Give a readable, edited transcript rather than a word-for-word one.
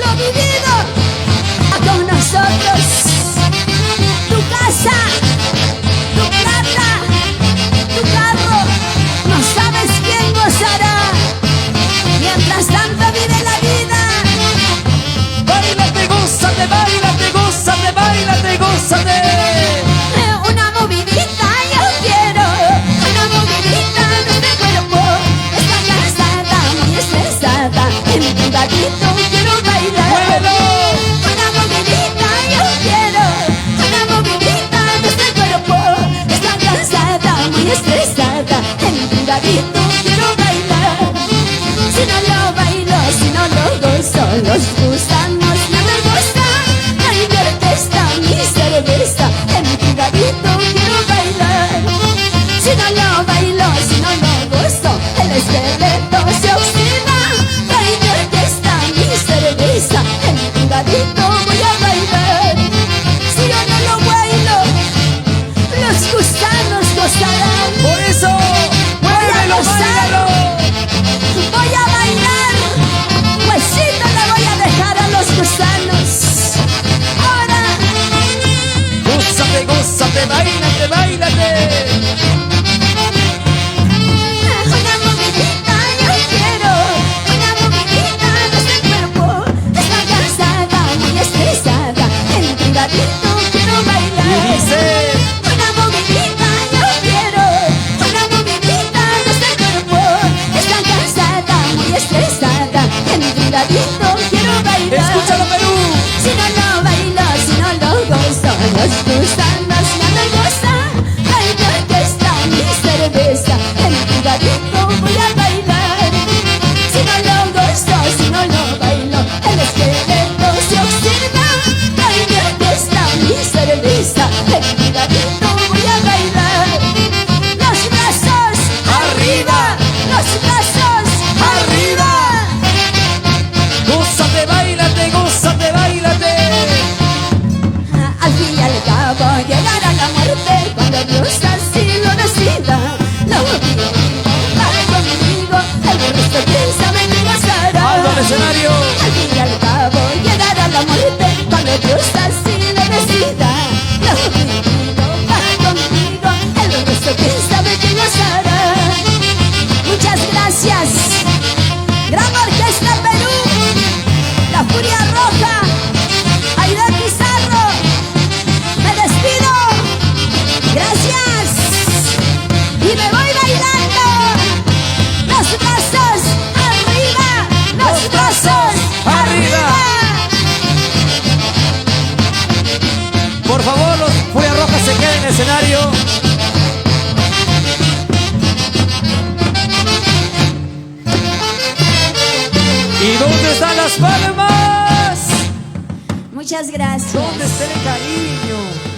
lo vivido con nosotros. Tu casa, tu plata, tu carro, no sabes quién gozará. Mientras tanto vive la vida. Báilate, gózate, báilate, gózate, báilate, gózate. Una movidita yo quiero, una movidita de este cuerpo. Está cansada, muy estresada, en mi gatito quiero bailar. ¡Muévelo! Una movidita yo quiero, una movidita de este cuerpo. Está cansada, muy estresada, en mi gatito quiero bailar. Si no lo bailo, si no lo gozo, los gusanos no me gustan. Ay, que está mi cerveza, en mi gatito quiero bailar. Si no lo bailo, si no lo gozo, el esqueleto se oxida. Ay, que está mi cerveza, en mi gatito voy a bailar. Si yo no lo bailo, los gusanos gozarán. Por eso, muévelo, báilalo. Voy a bailar, huesito le voy a dejar a los gusanos. Ahora, Gózate, gózate, báilate, báilate. una movidita yo quiero, una movidita de este cuerpo. Está cansada, muy estresada, en mi gatito quiero bailar. Y dice, Una movidita yo quiero, una movidita de este cuerpo. Está cansada, muy estresada, en mi gatito quiero bailar. escúchalo, Perú. Si no lo bailo, si no lo gozo, los gusanos no me gozan. Ay, que está mi cerveza, en mi gatito voy a bailar. Si no lo gozo, si no lo bailo, el esqueleto se oxida. Ay, que está mi cerveza, en mi gatito voy a bailar. Los brazos arriba, los brazos arriba. Gózate, báilate, gózate, báilate. Al fin y al cabo llegará la muerte cuando Dios así lo decida. Lo vivo, va conmigo, el resto piénsame que gozará. Aldo al escenario. Al fin y al cabo llegará la muerte cuando Dios así lo decida. Lo vivo, va conmigo, el resto piénsame que gozará. Muchas gracias. Gran Orquesta Perú, La Furia Roja, Aida Pizarro. Me despido. Gracias. Y me voy bailando. Los brazos arriba. Los brazos arriba. Por favor, los Furia Roja se queden en el escenario. ¿Y dónde están las palmas? Muchas gracias. ¿Dónde está el cariño?